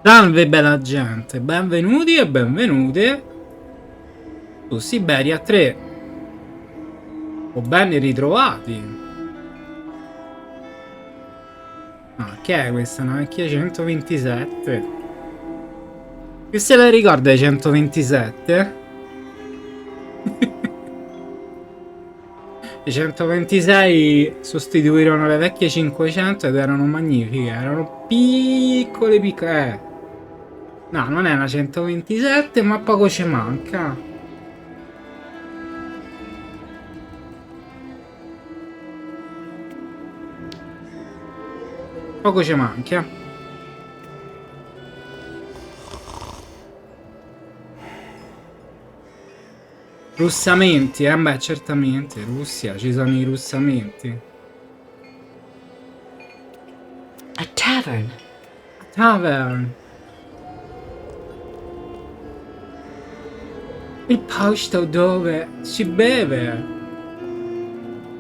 Salve bella gente, benvenuti e benvenute su Syberia 3 o ben ritrovati. Ah, che è questa? Una vecchia 127? Che se la ricorda i 127? I 126 sostituirono le vecchie 500 ed erano magnifiche, erano piccole piccole. No, non è una 127, ma poco ci manca. Poco ci manca. Russamenti, beh, certamente, Russia, ci sono i russamenti. A tavern. Tavern. Il posto dove si beve.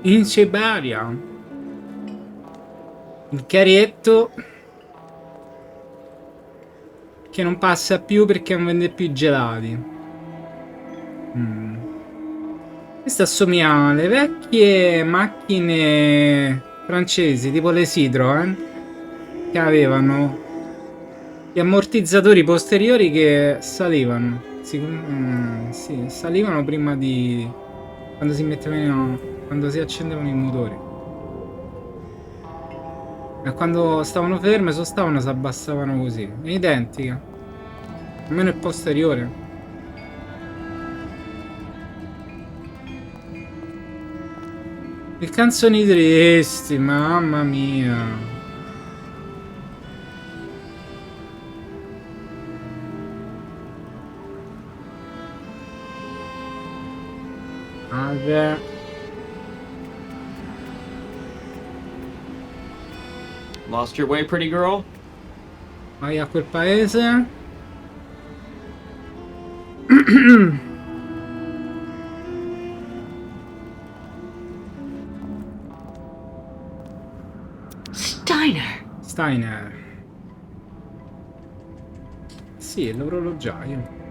In Syberia. Il carietto che non passa più perché non vende più gelati. Questo assomiglia alle vecchie macchine francesi, tipo le Citroën, che avevano gli ammortizzatori posteriori che salivano. Sì, salivano prima di quando si mettevano, quando si accendevano i motori. E quando stavano ferme, sostavano, si abbassavano così. È identica. Almeno il posteriore. Che canzoni tristi, mamma mia. Vabbè. Lost your way, pretty girl? Vai a quel paese. Steiner. Sì, è l'orologiaio.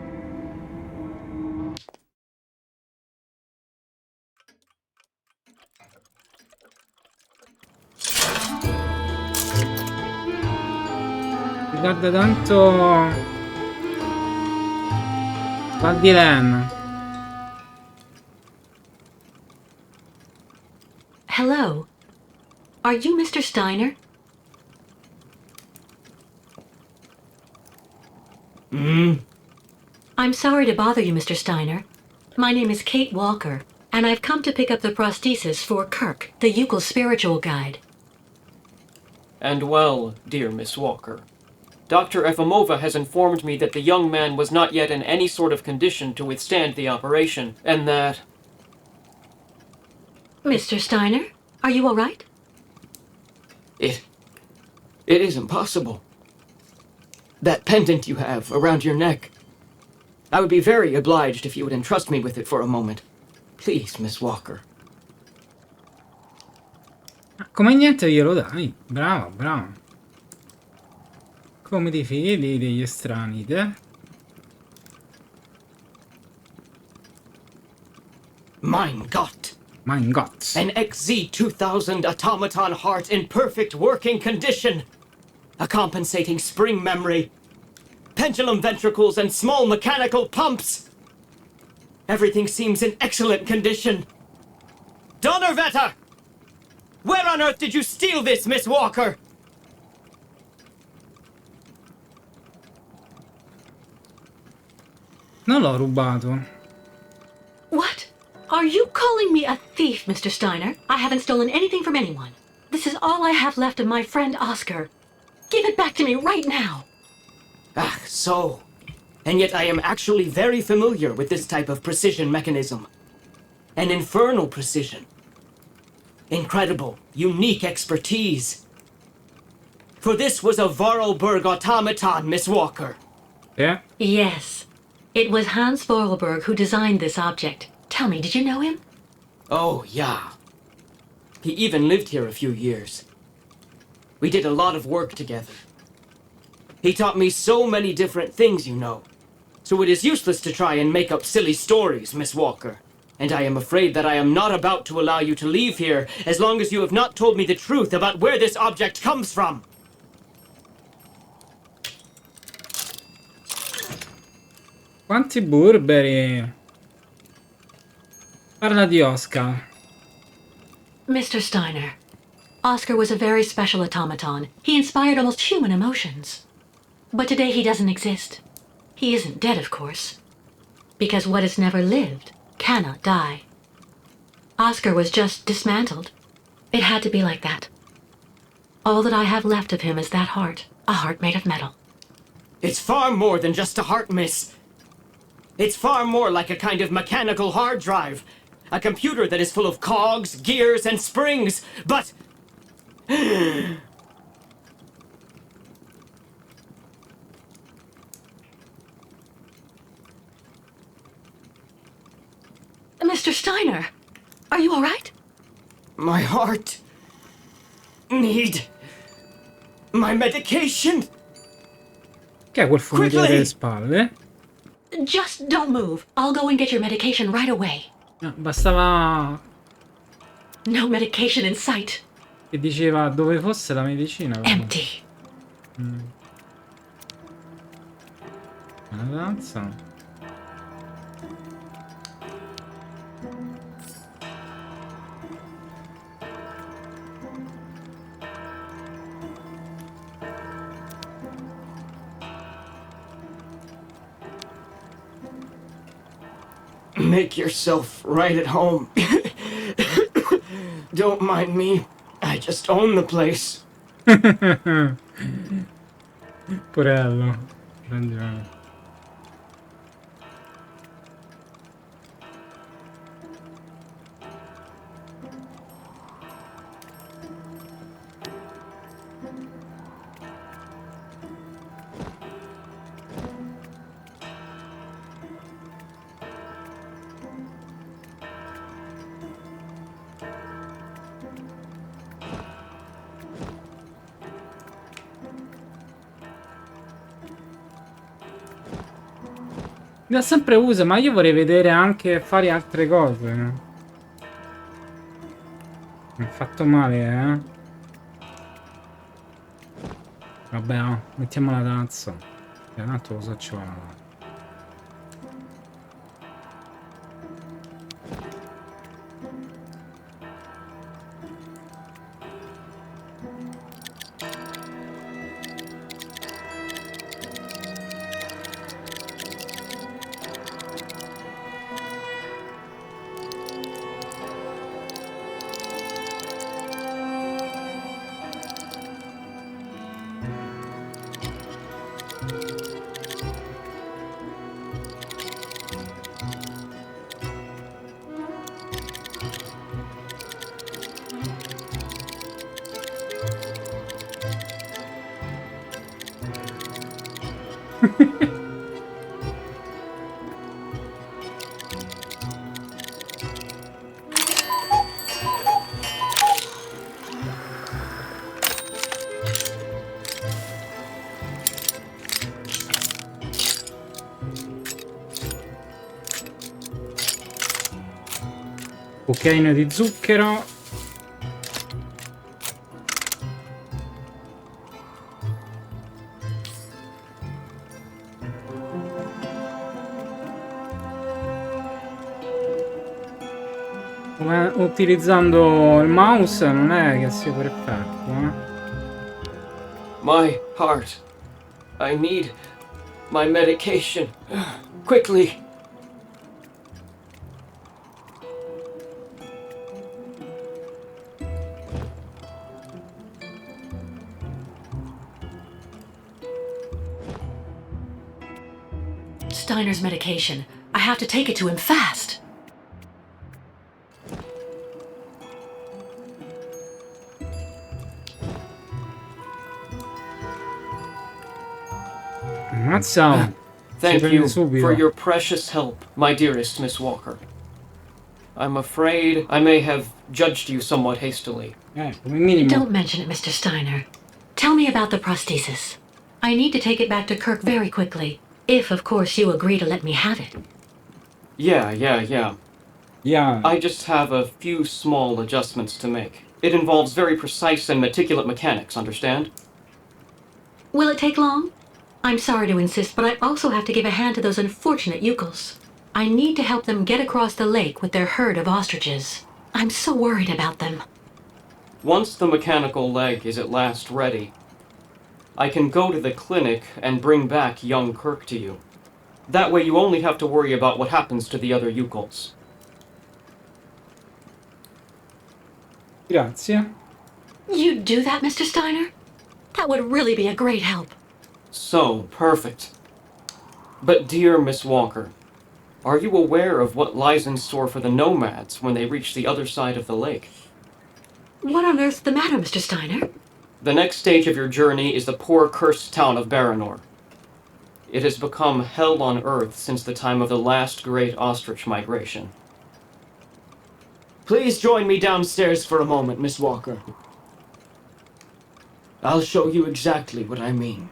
Guarda tanto Valdilen. Hello. Are you Mr. Steiner? I'm sorry to bother you, Mr. Steiner. My name is Kate Walker, and I've come to pick up the prosthesis for Kirk, the Yukel spiritual guide. And well, dear Miss Walker, Dr. Efimova has informed me that the young man was not yet in any sort of condition to withstand the operation, and that... Mr. Steiner, are you all right? It is impossible. That pendant you have around your neck. I would be very obliged if you would entrust me with it for a moment. Please, Miss Walker. Come niente glielo dai. Bravo, bravo. Come ti fidi degli estranei, te? Mein Gott! Mein Gott. An XZ-2000 automaton heart in perfect working condition. A compensating spring memory. Pendulum ventricles and small mechanical pumps. Everything seems in excellent condition. Donnerwetter! Where on earth did you steal this, Miss Walker? Non l'ho rubato. What? Are you calling me a thief, Mr. Steiner? I haven't stolen anything from anyone. This is all I have left of my friend Oscar. Give it back to me right now. Ah, so. And yet I am actually very familiar with this type of precision mechanism. An infernal precision. Incredible, unique expertise. For this was a Vorarlberg automaton, Miss Walker. Yeah? Yes. It was Hans Vorarlberg who designed this object. Tell me, did you know him? Oh, yeah. He even lived here a few years. We did a lot of work together. He taught me so many different things, you know. So it is useless to try and make up silly stories, Miss Walker. And I am afraid that I am not about to allow you to leave here as long as you have not told me the truth about where this object comes from. Quanti burberi. Parla di Oscar. Mr. Steiner, Oscar was a very special automaton. He inspired almost human emotions. But today he doesn't exist. He isn't dead, of course. Because what has never lived cannot die. Oscar was just dismantled. It had to be like that. All that I have left of him is that heart, a heart made of metal. It's far more than just a heart, miss. It's far more like a kind of mechanical hard drive. A computer that is full of cogs, gears, and springs, but... Mr. Steiner, are you all right? My heart... need... my medication. Che è quel fumettiere Quickly! alle spalle? Just don't move. I'll go and get your medication right away. Bastava No medication in sight. che diceva dove fosse la medicina. però. Empty. Una danza. Make yourself right at home. Don't mind me. I just own the place. Porello. Ragione. Mi ha sempre uso, ma io vorrei vedere anche fare altre cose. Mi ha fatto male, eh. Vabbè, no, mettiamo la tazza. Tanto lo so, ci va. Cucchiaino di zucchero. Come utilizzando il mouse non è che sia perfetto, My heart. I need my medication. Quickly. Steiner's medication. I have to take it to him fast. Ammazza. Thank prende you subito. for your precious help, my dearest Miss Walker. I'm afraid I may have judged you somewhat hastily. Come minimo. Don't mention it, Mr. Steiner. Tell me about the prosthesis. I need to take it back to Kirk very quickly. If, of course, you agree to let me have it. Yeah. Yeah. I just have a few small adjustments to make. It involves very precise and meticulous mechanics, understand? Will it take long? I'm sorry to insist, but I also have to give a hand to those unfortunate Yukels. I need to help them get across the lake with their herd of ostriches. I'm so worried about them. Once the mechanical leg is at last ready, I can go to the clinic and bring back young Kirk to you. That way you only have to worry about what happens to the other Yukels. Grazie. You'd do that, Mr. Steiner? That would really be a great help. So, perfect. But dear Miss Walker, are you aware of what lies in store for the nomads when they reach the other side of the lake? What on earth's the matter, Mr. Steiner? The next stage of your journey is the poor cursed town of Baranor. It has become hell on earth since the time of the last great ostrich migration. Please join me downstairs for a moment, Miss Walker. I'll show you exactly what I mean.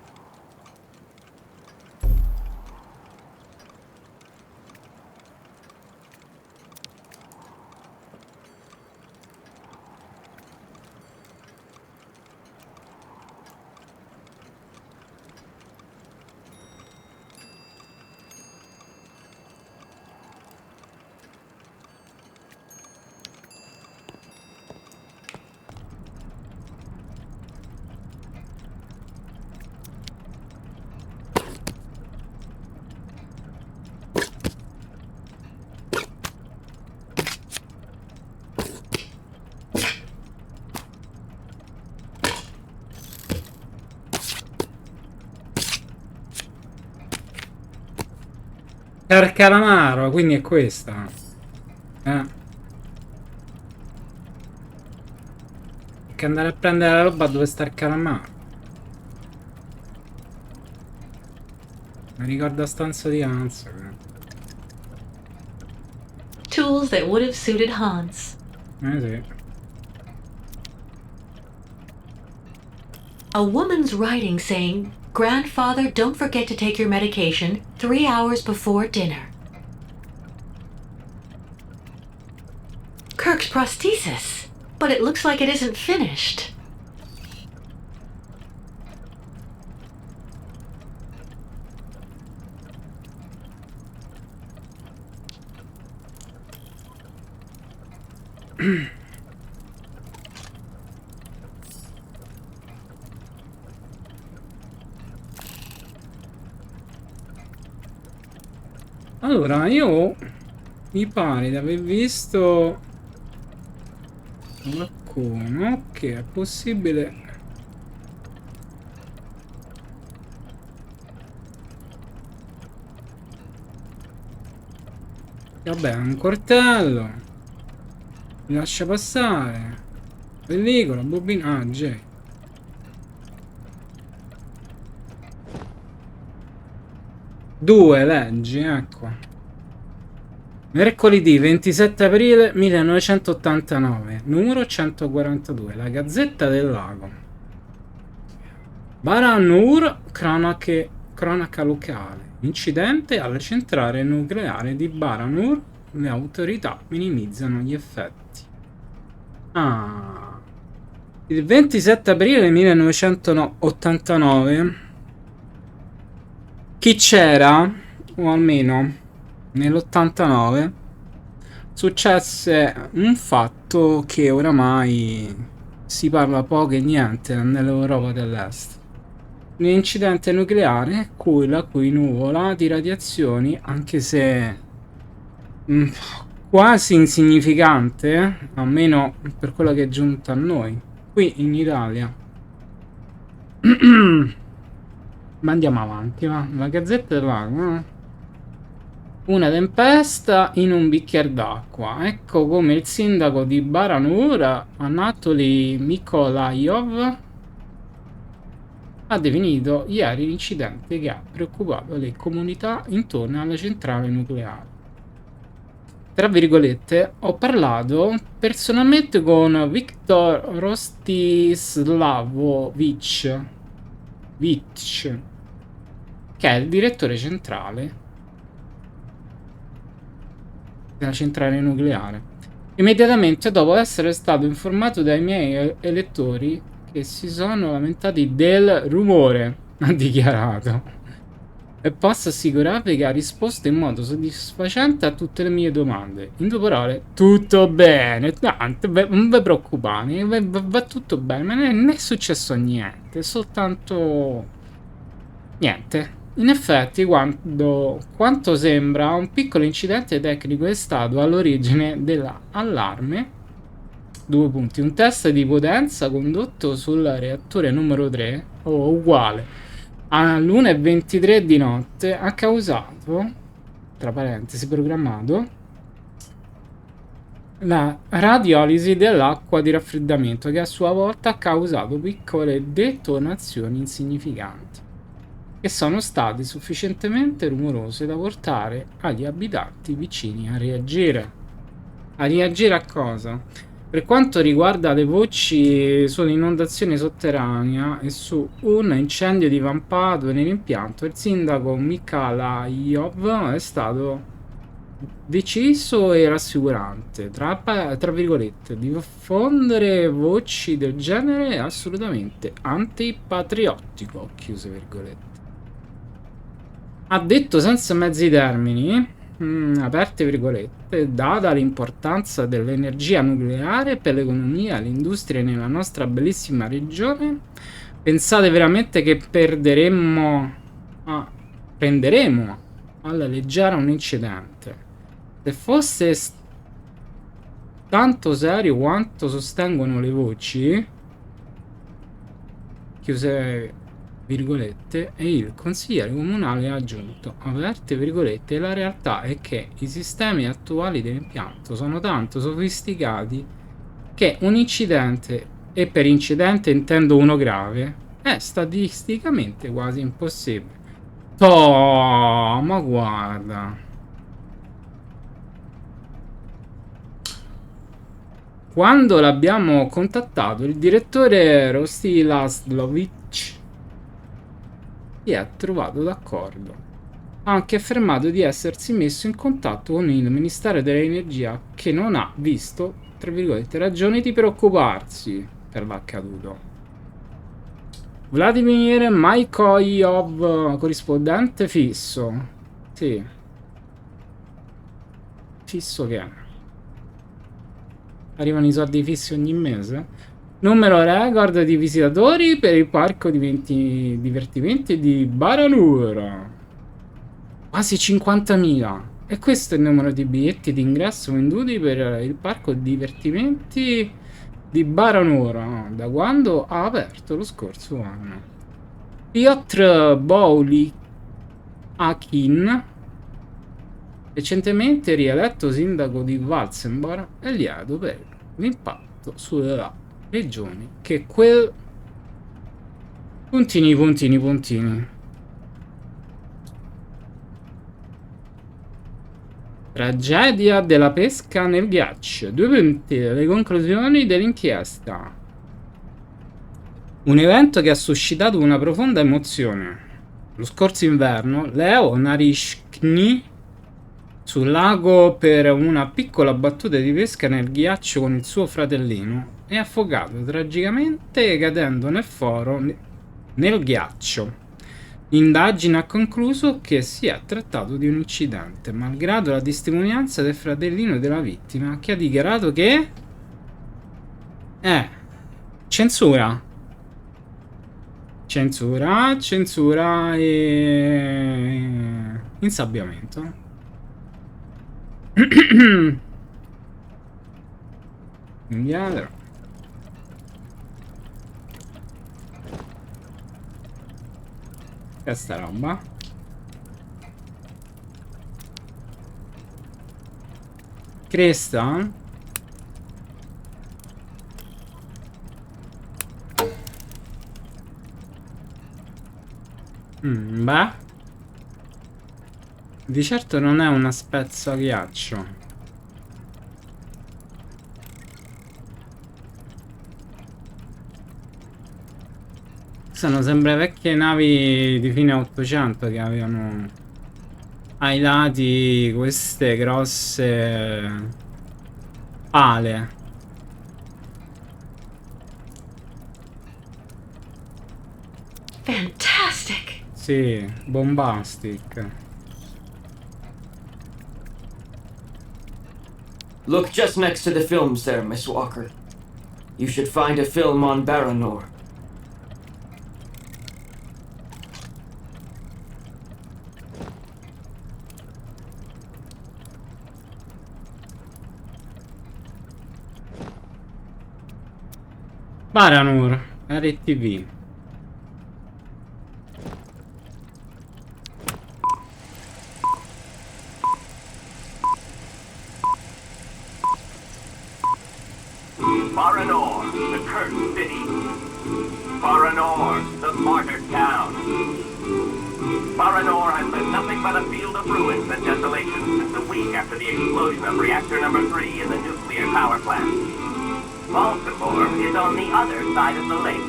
Calamaro, quindi è questa. Che andare a prendere la roba dove sta il calamaro. Mi ricorda stanza di Hans. Tools that would have suited Hans. Sì. A woman's writing saying, "Grandfather, don't forget to take your medication 3 hours before dinner." Kirk's prosthesis. But it looks like it isn't finished. Allora, io mi pare di aver visto qualcuno che è possibile. Vabbè, un coltello. Mi lascia passare. Pellicola, bobina. Ah, J. Due leggi, ecco. Mercoledì 27 aprile 1989, numero 142, la Gazzetta del Lago. Baranur, cronaca locale. Incidente alla centrale nucleare di Baranur. Le autorità minimizzano gli effetti. Ah. Il 27 aprile 1989. Chi c'era, o almeno nell'89, successe un fatto che oramai si parla poco e niente nell'Europa dell'Est. Un incidente nucleare la cui nuvola di radiazioni, anche se quasi insignificante, almeno per quello che è giunta a noi, qui in Italia. Ma andiamo avanti, va. La Gazzetta del Lago. Una tempesta in un bicchiere d'acqua. Ecco come il sindaco di Baranur, Anatoly Mykolaiov, ha definito ieri l'incidente che ha preoccupato le comunità intorno alla centrale nucleare. Tra virgolette, ho parlato personalmente con Viktor Rostislavovich, Vitch, che è il direttore centrale della centrale nucleare. Immediatamente dopo essere stato informato dai miei elettori che si sono lamentati del rumore, ha dichiarato. E posso assicurarvi che ha risposto in modo soddisfacente a tutte le mie domande. In 2 parole, tutto bene, tanto, non vi preoccupate, va tutto bene, ma non è successo niente, soltanto niente. In effetti, quanto sembra, un piccolo incidente tecnico è stato all'origine dell'allarme. 2 punti. Un test di potenza condotto sul reattore numero 3, o uguale, all'1:23 di notte, ha causato, tra parentesi, programmato, la radiolisi dell'acqua di raffreddamento, che a sua volta ha causato piccole detonazioni insignificanti, che sono state sufficientemente rumorose da portare agli abitanti vicini a reagire. A reagire a cosa? Per quanto riguarda le voci sull'inondazione sotterranea e su un incendio divampato nell'impianto, il sindaco Mikhailov è stato deciso e rassicurante. Tra virgolette, diffondere voci del genere è assolutamente antipatriottico, chiuse virgolette. Ha detto senza mezzi termini, aperte virgolette, data l'importanza dell'energia nucleare per l'economia e l'industria nella nostra bellissima regione, pensate veramente che prenderemo alla leggera un incidente? Se fosse tanto serio quanto sostengono le voci, chiuse virgolette, e il consigliere comunale ha aggiunto, aperte virgolette, la realtà è che i sistemi attuali dell'impianto sono tanto sofisticati che un incidente, e per incidente intendo uno grave, è statisticamente quasi impossibile. Ma guarda. Quando l'abbiamo contattato, il direttore Rostilaslovic si è trovato d'accordo. Ha anche affermato di essersi messo in contatto con il Ministero dell'Energia, che non ha visto, tra virgolette, ragioni di preoccuparsi per l'accaduto. Vladimir Maikoyov, corrispondente fisso. Sì. Fisso che è? Arrivano i soldi fissi ogni mese? Numero record di visitatori per il parco divertimenti di Baranur. Quasi 50.000. E questo è il numero di biglietti d'ingresso venduti per il parco divertimenti di Baranur, da quando ha aperto lo scorso anno. Piotr Bouliakin, recentemente rieletto sindaco di Valsembor, è lieto per l'impatto sulla regione che quel... puntini. Tragedia della pesca nel ghiaccio. 2 punti. Le conclusioni dell'inchiesta. Un evento che ha suscitato una profonda emozione. Lo scorso inverno, Leo Narishkny, sul lago per una piccola battuta di pesca nel ghiaccio con il suo fratellino, è affogato tragicamente cadendo nel foro nel ghiaccio. L'indagine ha concluso che si è trattato di un incidente, malgrado la testimonianza del fratellino della vittima, che ha dichiarato che... Censura e... insabbiamento. Indietro. Questa roba. Krystal. Beh. Di certo non è una spezzaghiaccio. Sono sempre vecchie navi di fine 800 che avevano ai lati queste grosse pale. Fantastic! Sì, bombastic. Look just next to the films there, Miss Walker. You should find a film on Baranor. Paranur, RTV. Baranor, the cursed city. Baranor, the martyred town. Baranor has been nothing but a field of ruins and desolation since a week after the explosion of reactor number 3 in the nuclear power plant. Valsembor is on the other side of the lake,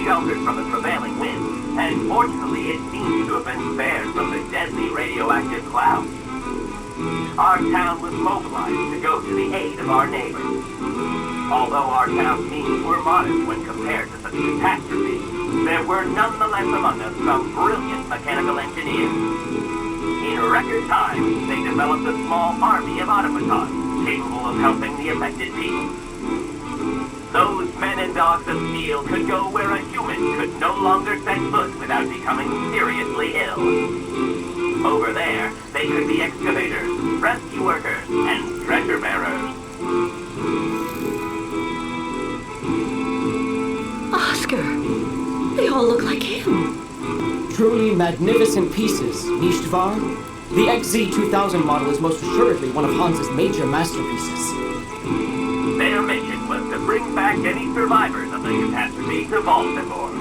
sheltered from the prevailing winds, and fortunately it seems to have been spared from the deadly radioactive clouds. Our town was mobilized to go to the aid of our neighbors. Although our town's means were modest when compared to such a catastrophe, there were nonetheless among us some brilliant mechanical engineers. In record time, they developed a small army of automatons capable of helping the affected people. Those men and dogs of steel could go where a human could no longer set foot without becoming seriously ill. Over there, they could be excavators, rescue workers, and treasure bearers. Oscar! They all look like him. Truly magnificent pieces, nicht wahr? The XZ2000 model is most assuredly one of Hans's major masterpieces. Their mission was to bring back any survivors of the catastrophe to Valsembor,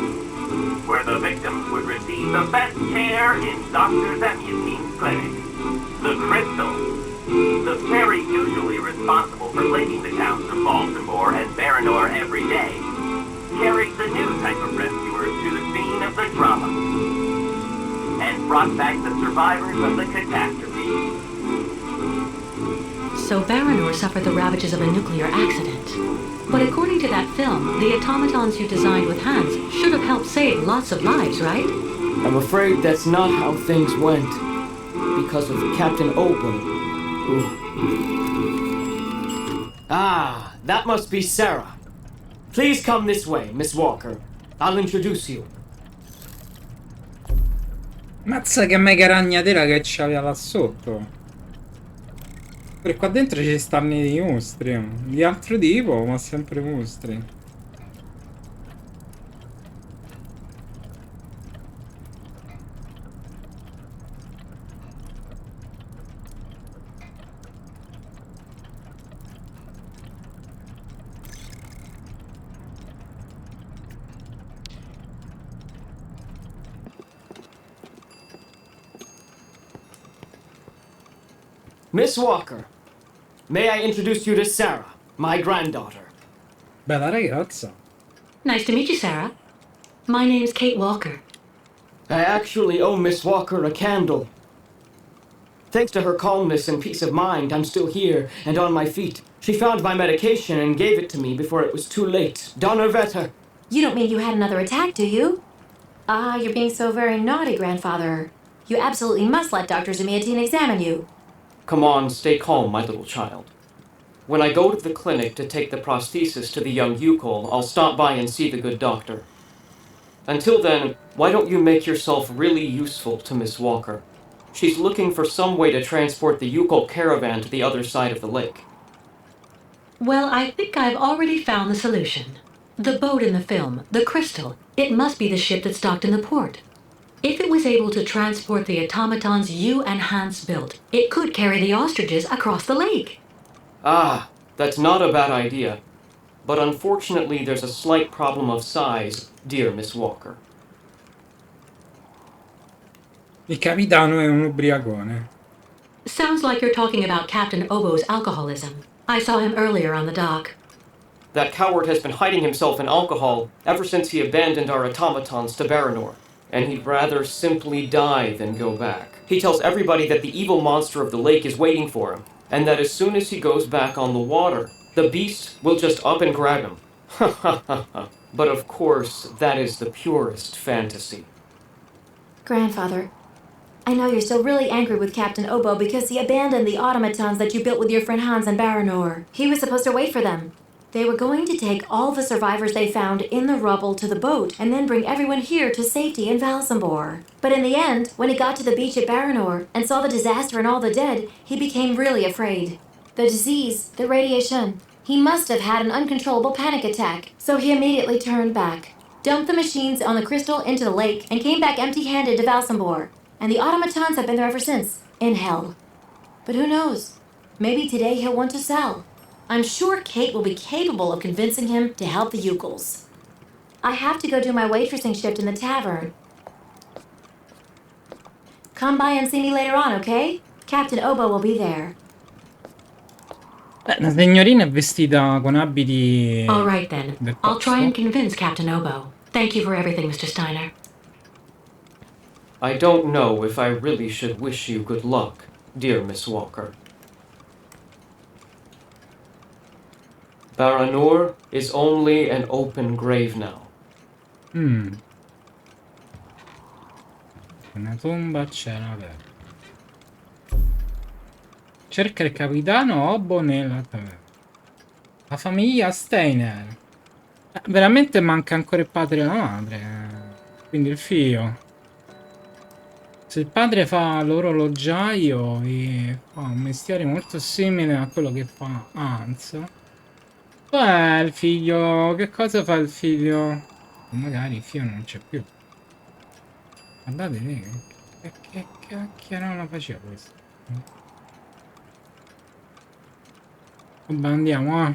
where the victims would receive the best care in Dr. Zemyutin's clinic. The Krystal, the fairy usually responsible for linking the towns of Valsembor and Baranor every day, carried the new type of rescuers to the scene of the drama, and brought back the survivors of the catastrophe. So Baranor suffered the ravages of a nuclear accident. But according to that film, the automatons you designed with Hans should have helped save lots of lives, right? I'm afraid that's not how things went. Because of Captain Obo, who... Ah, that must be Sarah. Please come this way, Miss Walker. I'll introduce you. Mazza che mega ragnatela che c'aveva là sotto. Per qua dentro ci stanno i mostri. Di altro tipo, ma sempre mostri. Miss Walker, may I introduce you to Sarah, my granddaughter? Bella ragazza. Nice to meet you, Sarah. My name's Kate Walker. I actually owe Miss Walker a candle. Thanks to her calmness and peace of mind, I'm still here and on my feet. She found my medication and gave it to me before it was too late. Donnerwetter! You don't mean you had another attack, do you? Ah, you're being so very naughty, Grandfather. You absolutely must let Dr. Zemyutin examine you. Come on, stay calm, my little child. When I go to the clinic to take the prosthesis to the young Yukol, I'll stop by and see the good doctor. Until then, why don't you make yourself really useful to Miss Walker? She's looking for some way to transport the Yukol caravan to the other side of the lake. Well, I think I've already found the solution. The boat in the film, the Krystal, it must be the ship that's docked in the port. If it was able to transport the automatons you and Hans built, it could carry the ostriches across the lake. Ah, that's not a bad idea. But unfortunately, there's a slight problem of size, dear Miss Walker. Il capitano è un ubriacone. Sounds like you're talking about Captain Obo's alcoholism. I saw him earlier on the dock. That coward has been hiding himself in alcohol ever since he abandoned our automatons to Baranor, and he'd rather simply die than go back. He tells everybody that the evil monster of the lake is waiting for him, and that as soon as he goes back on the water, the beast will just up and grab him. Ha ha ha ha. But of course, that is the purest fantasy. Grandfather, I know you're still really angry with Captain Obo because he abandoned the automatons that you built with your friend Hans and Baranor. He was supposed to wait for them. They were going to take all the survivors they found in the rubble to the boat and then bring everyone here to safety in Valsembor. But in the end, when he got to the beach at Baranor and saw the disaster and all the dead, he became really afraid. The disease, the radiation, he must have had an uncontrollable panic attack, so he immediately turned back, dumped the machines on the Krystal into the lake, and came back empty-handed to Valsembor. And the automatons have been there ever since, in hell. But who knows? Maybe today he'll want to sell. I'm sure Kate will be capable of convincing him to help the Yukels. I have to go do my waitressing shift in the tavern. Come by and see me later on, okay? Captain Obo will be there. La signorina è vestita con abiti All right then. del I'll try and posto. convince Captain Obo. Thank you for everything, Mr. Steiner. I don't know if I really should wish you good luck, dear Miss Walker. Baranor is only an open grave now. Una tomba c'era aperta. Cerca il capitano Obo nella taverna. La famiglia Steiner. Veramente manca ancora il padre e la madre. Quindi il figlio. Se il padre fa l'orologiaio e fa un mestiere molto simile a quello che fa Hans. Beh, il figlio... Che cosa fa il figlio? Magari il figlio non c'è più. Guardate lì. Che cacchio la faceva questo? Vabbè, andiamo,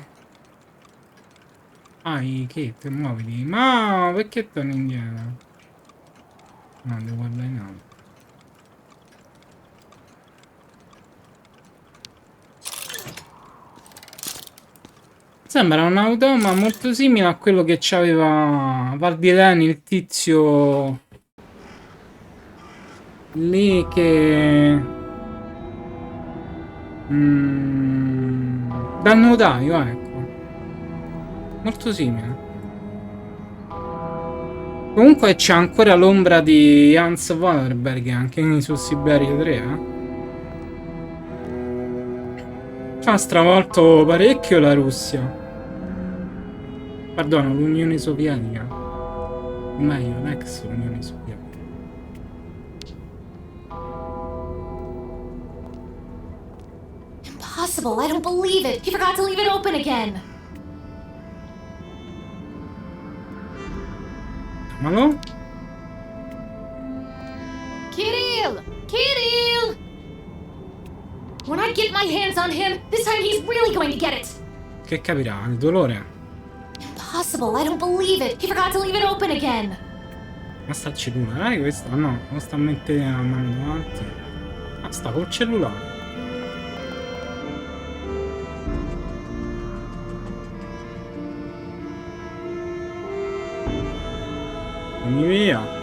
Kate, muoviti. Ma perché torno indietro? No, devo guardare in alto. Sembra un automa molto simile a quello che c'aveva Valdileni, il tizio lì che... dal notaio, ecco. Molto simile. Comunque c'è ancora l'ombra di Hans Wallenberg anche su Syberia 3, Ci ha stravolto parecchio la Russia. Perdono, l'Unione Sovietica. O meglio, l'ex Unione Sovietica. Impossible, I don't believe it. He forgot to leave it open again. Malo? Kirill! Kirill! When I get my hands on him, this time he's really going to get it. Che capirà? Il dolore? Impossible, I don't believe it. He forgot to leave it open again. Ma sta al cellulare questo? Ah no, non sta a mettere la mano davanti. Ah, sta col cellulare. Vieni via.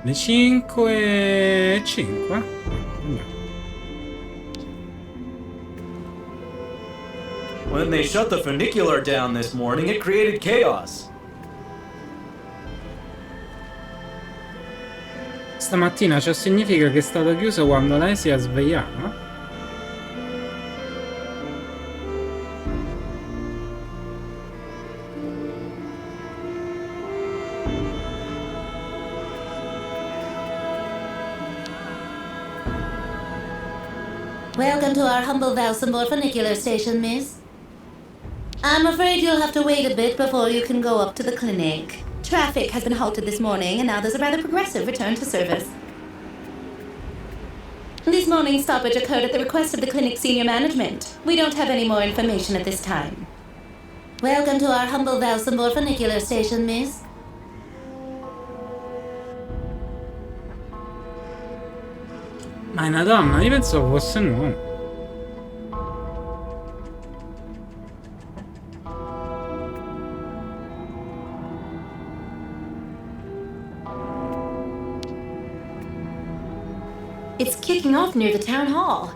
Le 5:05. When they shut the funicular down this morning, it created chaos. Stamattina ciò significa che è stata chiusa quando lei si è svegliata? Welcome to our humble Valsembor funicular station, miss. I'm afraid you'll have to wait a bit before you can go up to the clinic. Traffic has been halted this morning, and now there's a rather progressive return to service. This morning's stoppage occurred at the request of the clinic's senior management. We don't have any more information at this time. Welcome to our humble Valsembor funicular station, miss. Ma è una donna, io pensavo fosse un uomo. It's kicking off near the town hall.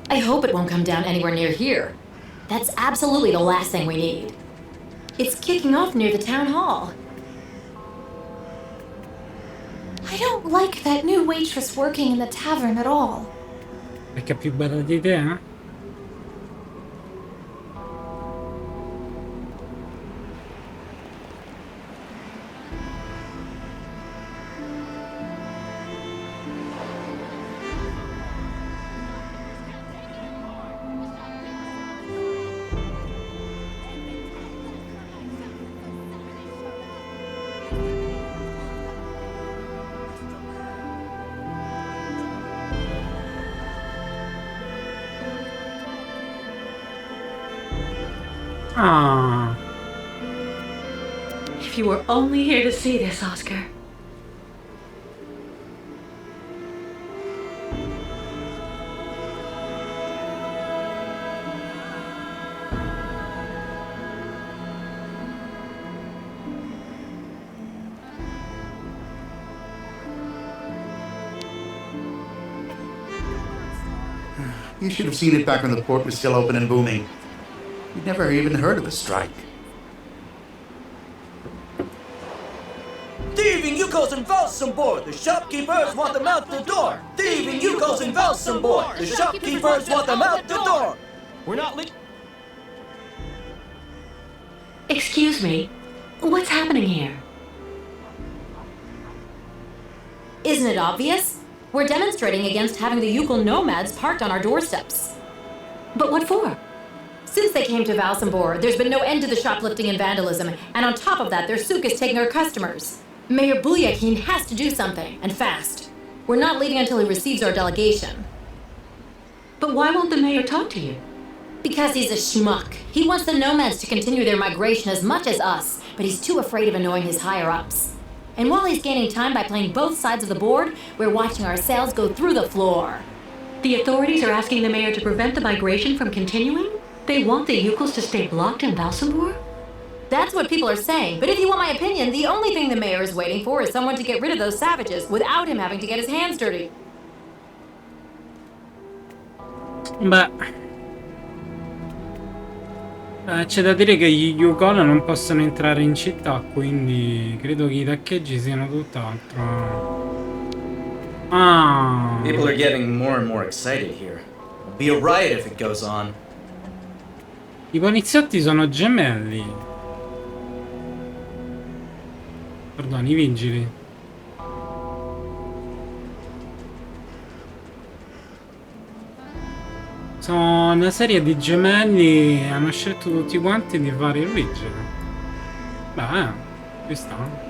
I hope it won't come down anywhere near here. That's absolutely the last thing we need. It's kicking off near the town hall. I don't like that new waitress working in the tavern at all. Perché è più bella di te, eh? Ah, If you were only here to see this, Oscar. You should have seen it back when the port was still open and booming. We'd never even heard of a strike. Thieving Yukos in Valsembor! The shopkeepers want them out the door! Thieving Yukos in Valsembor! The shopkeepers want them out the door! We're not Excuse me. What's happening here? Isn't it obvious? We're demonstrating against having the Yukon nomads parked on our doorsteps. But what for? Since they came to Valsembor, there's been no end to the shoplifting and vandalism, and on top of that, their souk is taking our customers. Mayor Bulyakin has to do something, and fast. We're not leaving until he receives our delegation. But why won't the mayor talk to you? Because he's a schmuck. He wants the nomads to continue their migration as much as us, but he's too afraid of annoying his higher-ups. And while he's gaining time by playing both sides of the board, we're watching our sales go through the floor. The authorities are asking the mayor to prevent the migration from continuing? They want the Yukos to stay blocked in Valsembor? That's what people are saying, but if you want my opinion, the only thing the mayor is waiting for is someone to get rid of those savages without him having to get his hands dirty. beh. C'è da dire che gli Yukon non possono entrare in città, quindi credo che i taccheggi siano tutt'altro. Ah. People are getting more and more excited here. It'll be a riot if it goes on. I poliziotti sono gemelli. Perdoni, i vigili. Sono una serie di gemelli e hanno scelto tutti quanti di fare il vigile. Beh, ci sta.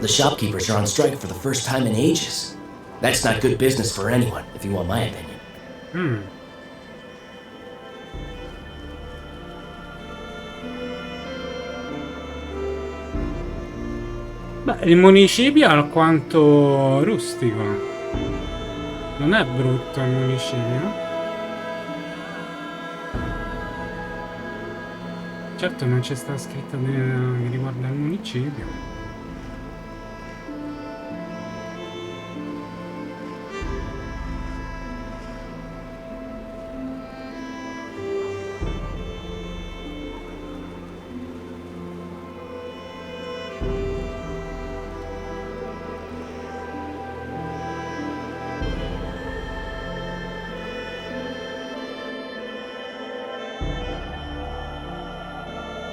The shopkeepers are on strike for the first time in ages. That's not good business for anyone, if you want my opinion. Beh, il municipio è alquanto rustico. Non è brutto il municipio. Certo non c'è sta scritta che riguarda il municipio.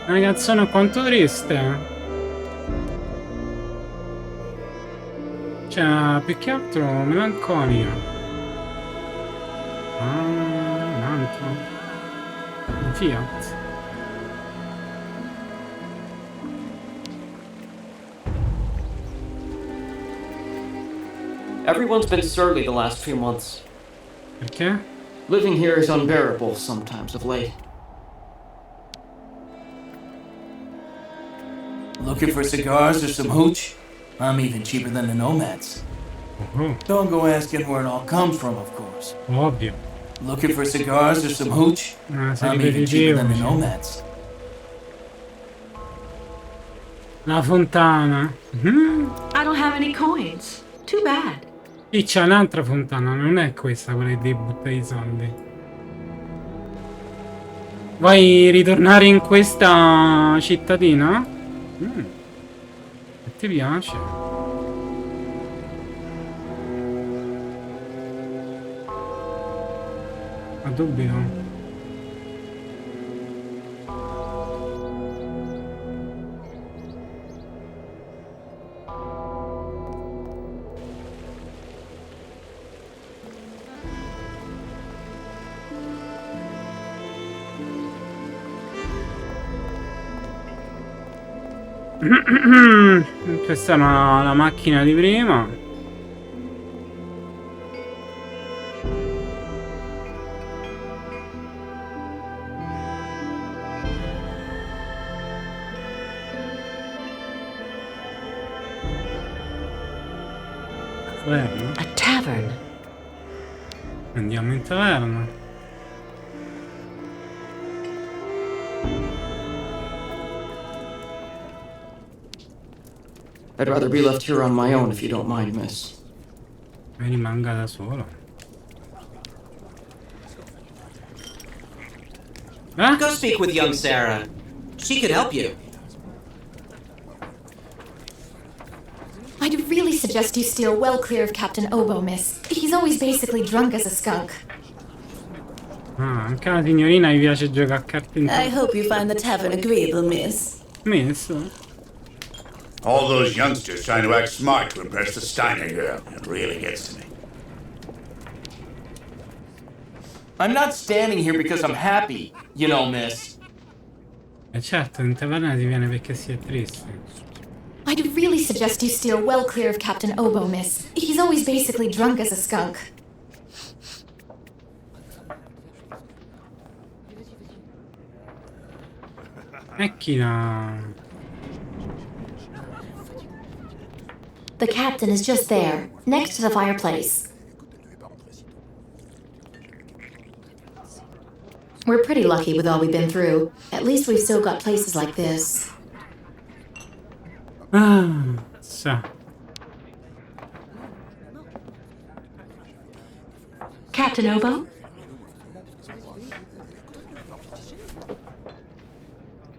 Una canzone quanto triste. Cioè, più che altro melanconica. Ah, un altro. Un Fiat. Everyone's been surly the last few months. Perché? Living here is unbearable sometimes of late. Looking for cigars or some hooch? I'm even cheaper than the nomads. Oh, Don't go asking where it all comes from, of course. ovvio. Looking for cigars or some hooch? Sei I'm even cheaper ripetitivo. than the Cioè. nomads. La fontana. I don't have any coins. Too bad. Qui c'è un'altra fontana, non è questa quella che devi buttare i soldi. Vuoi ritornare in questa cittadina? E ti piace? Ma dubito. Questa è la macchina di prima. Taverna. A tavern. Andiamo in taverna. I'd rather be left here on my own if you don't mind, miss. Rimanga da solo. Go speak with young Sarah. She could help you. I'd really suggest you steer well clear of Captain Obo, miss. He's always basically drunk as a skunk. Ah, anche la signorina mi piace giocare a carte in I hope you find the tavern agreeable, miss. messo. All those youngsters trying to act smart to impress the Steiner girl. It really gets to me. I'm not standing here because I'm happy, you know, miss. E certo, in taverna si viene perché si è triste. I'd really suggest you steer well clear of Captain Obo, miss. He's always basically drunk as a skunk. E chi la... The captain is just there, next to the fireplace. We're pretty lucky with all we've been through. At least we've still got places like this. Ah, so. Captain Obo?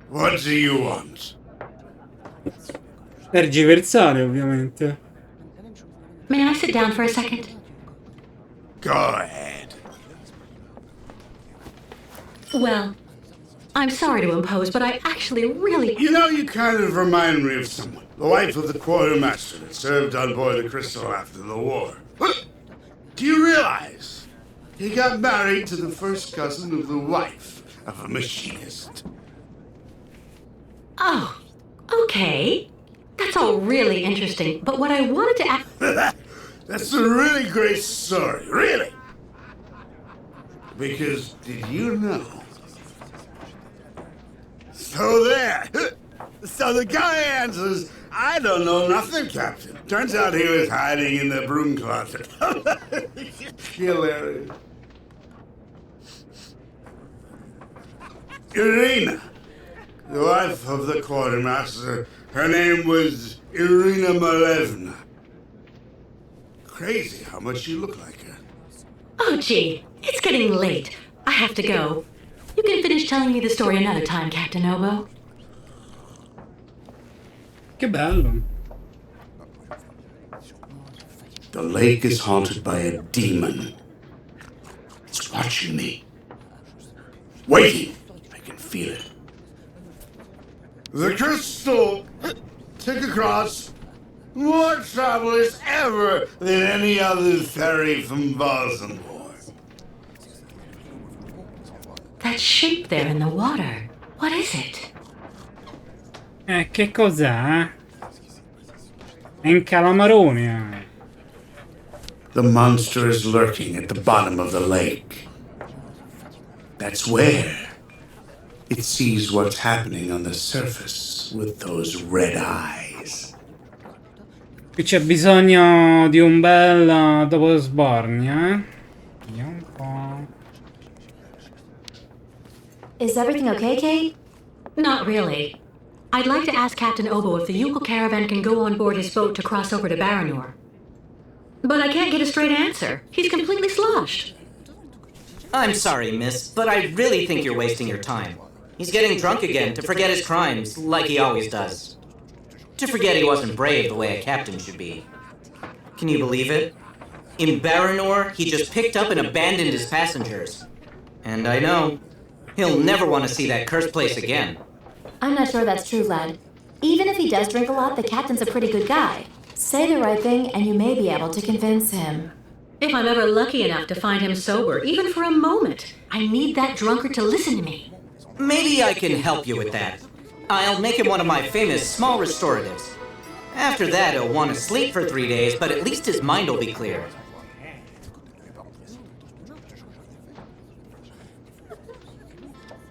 What do you want? Tergiversare, ovviamente. May I sit down for a second? Go ahead. Well, I'm sorry to impose, but I actually really... You know, you kind of remind me of someone. The wife of the quartermaster that served on board the Krystal after the war. Do you realize he got married to the first cousin of the wife of a machinist? Oh, okay. That's all really interesting, but what I wanted to ask... That's a really great story, really. Because did you know? So there. So the guy answers, I don't know nothing, Captain. Turns out he was hiding in the broom closet. Hilarious. Irina, the wife of the quartermaster, her name was Irina Malevna. Crazy how much you look like her. Oh, gee, it's getting late. I have to go. You can finish telling me the story another time, Captain Obo. Che bello. The lake is haunted by a demon. It's watching me. Waiting. I can feel it. The Krystal took across more travelers ever than any other ferry from Valsembor. That shape there in the water. What is it? Che cos'è? È un calamarone. The monster is lurking at the bottom of the lake. That's where it sees what's happening on the surface with those red eyes. Qui c'è bisogno di un bel dopo sborni, Vediamo un po'. Is everything okay, Kate? Not really. I'd like to ask Captain Obo if the Yukon caravan can go on board his boat to cross over to Baranor. But I can't get a straight answer. He's completely sloshed. I'm sorry, miss, but I really think you're wasting your time. He's getting drunk again to forget his crimes, like he always does. To forget he wasn't brave the way a captain should be. Can you believe it? In Baranor, he just picked up and abandoned his passengers. And I know, he'll never want to see that cursed place again. I'm not sure that's true, lad. Even if he does drink a lot, the captain's a pretty good guy. Say the right thing, and you may be able to convince him. If I'm ever lucky enough to find him sober, even for a moment, I need that drunkard to listen to me. Maybe I can help you with that. I'll make him one of my famous small restoratives. After that, he'll want to sleep for 3 days, but at least his mind will be clear.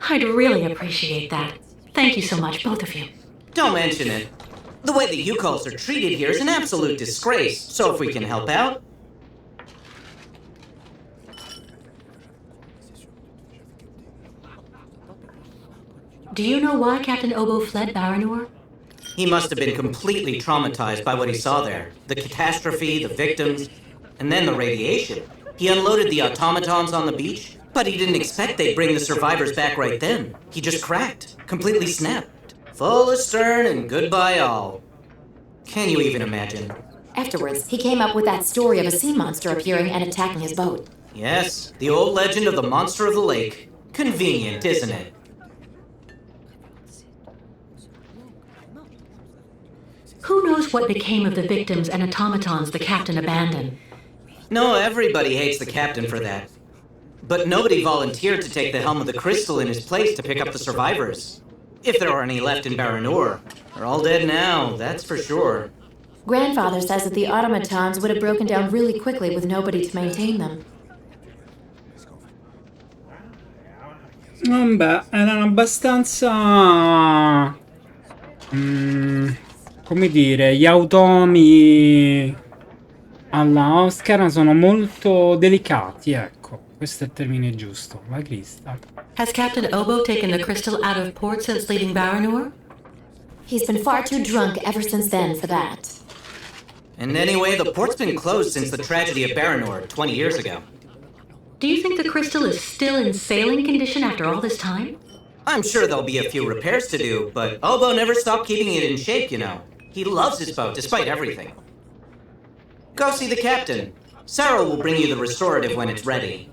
I'd really appreciate that. Thank you so much, both of you. Don't mention it. The way the Yukols are treated here is an absolute disgrace, so if we can help out... Do you know why Captain Obo fled Baranor? He must have been completely traumatized by what he saw there. The catastrophe, the victims, and then the radiation. He unloaded the automatons on the beach, but he didn't expect they'd bring the survivors back right then. He just cracked, completely snapped. Full astern and goodbye all. Can you even imagine? Afterwards, he came up with that story of a sea monster appearing and attacking his boat. Yes, the old legend of the monster of the lake. Convenient, isn't it? Who knows what became of the victims and automatons the captain abandoned? No, everybody hates the captain for that. But nobody volunteered to take the helm of the Krystal in his place to pick up the survivors. If there are any left in Baranor. They're all dead now, that's for sure. Grandfather says that the automatons would have broken down really quickly with nobody to maintain them. Vabbè, erano abbastanza... come dire, gli automi alla Oscar sono molto delicati, ecco. Questo è il termine giusto. La Krystal. Has Captain Obo taken the Krystal out of port since leaving Baranor? He's been far too drunk ever since then for that. And anyway, the port's been closed since the tragedy of Baranor 20 years ago. Do you think the Krystal is still in sailing condition after all this time? I'm sure there'll be a few repairs to do, but Obo never stopped keeping it in shape, you know. He loves his boat, despite everything. Go see the captain. Sarah will bring you the restorative when it's ready.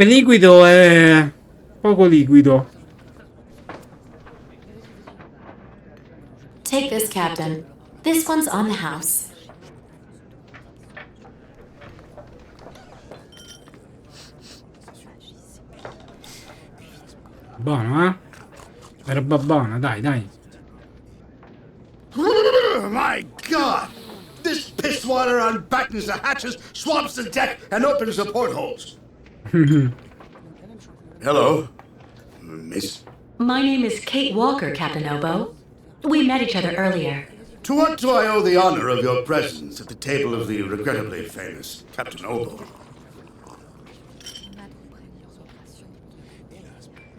Il liquido è poco liquido. Take this, Captain. This one's on the house. Buono, eh? È roba buona, dai, dai. My God! This piss water unbattens the hatches, swamps the deck, and opens the portholes. Hello, miss. My name is Kate Walker, Captain Obo. We met each other earlier. To what do I owe the honor of your presence at the table of the regrettably famous Captain Obo?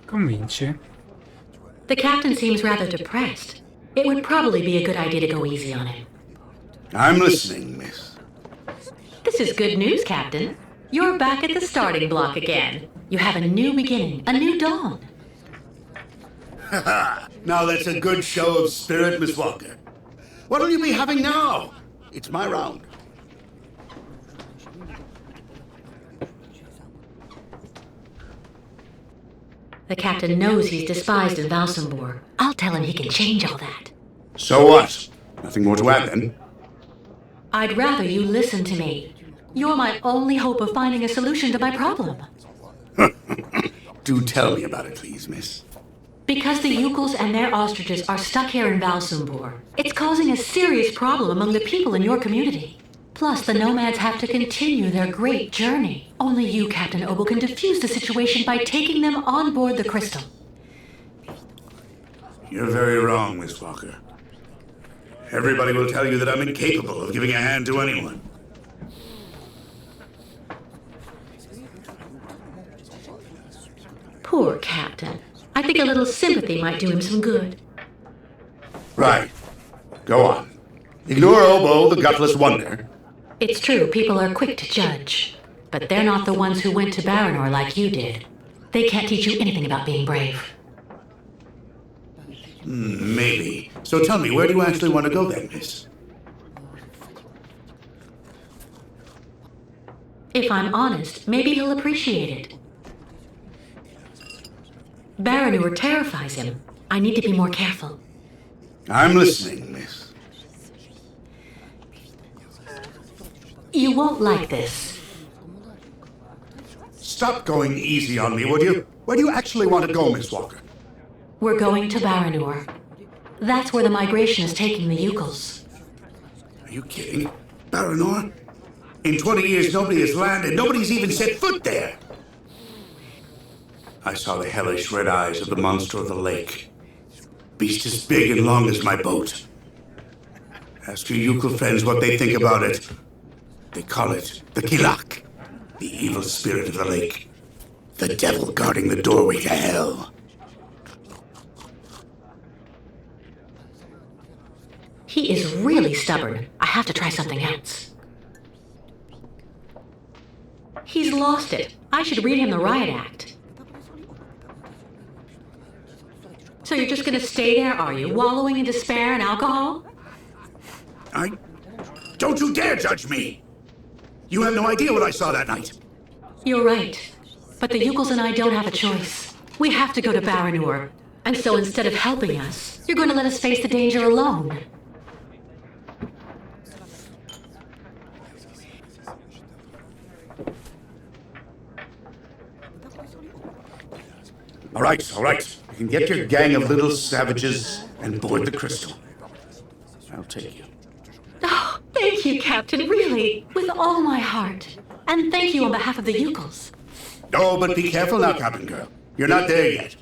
Convinci? The captain seems rather depressed. It would probably be a good idea to go easy on him. I'm listening, miss. This is good news, Captain. You're back at the starting block again. You have a new beginning, a new dawn. Now that's a good show of spirit, Miss Walker. What'll you be having now? It's my round. The captain knows he's despised in Valsembor. I'll tell him he can change all that. So what? Nothing more to add, then? I'd rather you listen to me. You're my only hope of finding a solution to my problem. Do tell me about it, please, miss. Because the Yukels and their ostriches are stuck here in Valsembor, it's causing a serious problem among the people in your community. Plus, the nomads have to continue their great journey. Only you, Captain Obo, can defuse the situation by taking them on board the Krystal. You're very wrong, Miss Walker. Everybody will tell you that I'm incapable of giving a hand to anyone. Poor Captain. I think a little sympathy might do him some good. Right. Go on. Ignore Obo, the gutless wonder. It's true, people are quick to judge. But they're not the ones who went to Baranor like you did. They can't teach you anything about being brave. Maybe. So tell me, where do you actually want to go then, miss? If I'm honest, maybe he'll appreciate it. Baranor terrifies him. I need to be more careful. I'm listening, miss. You won't like this. Stop going easy on me, would you? Where do you actually want to go, Miss Walker? We're going to Baranor. That's where the migration is taking the Yukels. Are you kidding? Baranor? In 20 years, nobody has landed. Nobody's even set foot there. I saw the hellish red eyes of the monster of the lake. Beast as big and long as my boat. Ask your Yukel friends what they think about it. They call it the Kilak, the evil spirit of the lake. The devil guarding the doorway to hell. He is really stubborn. I have to try something else. He's lost it. I should read him the riot act. So you're just gonna stay there, are you? Wallowing in despair and alcohol? Don't you dare judge me! You have no idea what I saw that night. You're right. But the Yukels and I don't have a choice. We have to go to Baranor. And so instead of helping us, you're going to let us face the danger alone. All right. You can get your gang of little savages and board the Krystal. I'll take you. Oh, thank you, Captain, really. With all my heart. And thank you on behalf of the Yukels. Oh, but be careful now, Captain Girl. You're not there yet.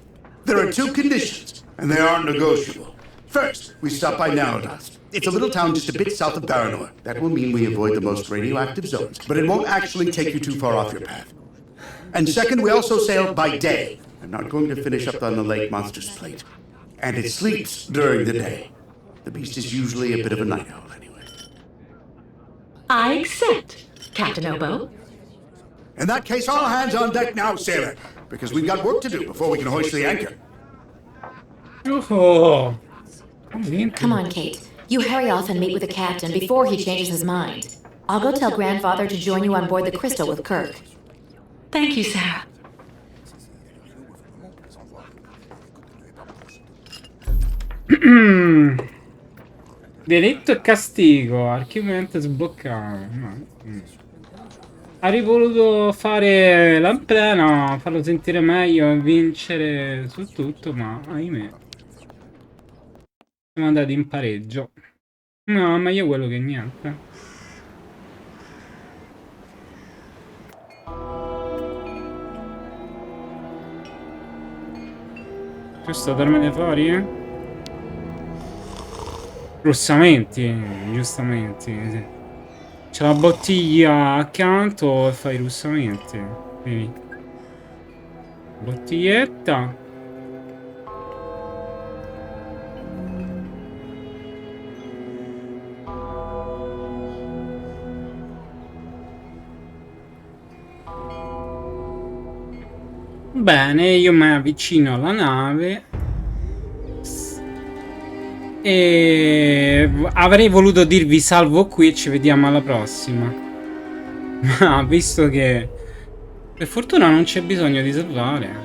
There are 2 conditions, and they aren't negotiable. First, we stop by Narrodust. It's a little town just a bit south of Baranor. That will mean we avoid the most radioactive zones, but it won't actually take you too far off your path. And second, we also sail by day. I'm not going to finish up on the lake monster's plate. And it sleeps during the day. The beast is usually a bit of a night owl anyway. I accept, Captain Obo. In that case, all hands on deck now, sailor, because we've got work to do before we can hoist the anchor. Oh. Come on, Kate. You hurry off and meet with the captain before he changes his mind. I'll go tell Grandfather to join you on board the Krystal with Kirk. Thank you, Sarah. Delitto e castigo, archivamento sbloccato. Avrei voluto fare l'ampleno, farlo sentire meglio e vincere su tutto, ma ahimè. Siamo andati in pareggio. No, meglio quello che niente. Giusto, darmene fuori? Russamenti, giustamente. Sì. C'è la bottiglia accanto e fai i russamenti. Vedi. Bottiglietta. Bene, io mi avvicino alla nave e avrei voluto dirvi salvo qui e ci vediamo alla prossima. Ma visto che per fortuna non c'è bisogno di salvare,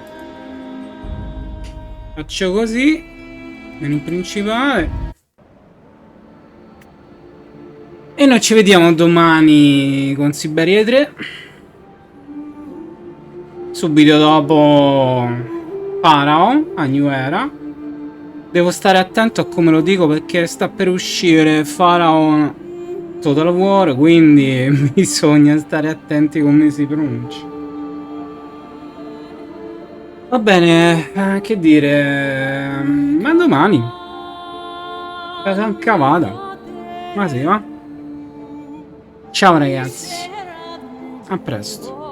faccio così, menu principale. E noi ci vediamo domani con Syberia 3. Subito dopo Pharaoh a New Era. Devo stare attento a come lo dico perché sta per uscire Pharaoh Total War, quindi bisogna stare attenti come si pronuncia. Va bene, che dire, ma domani cavata. Ma sì, va. Ciao ragazzi, a presto.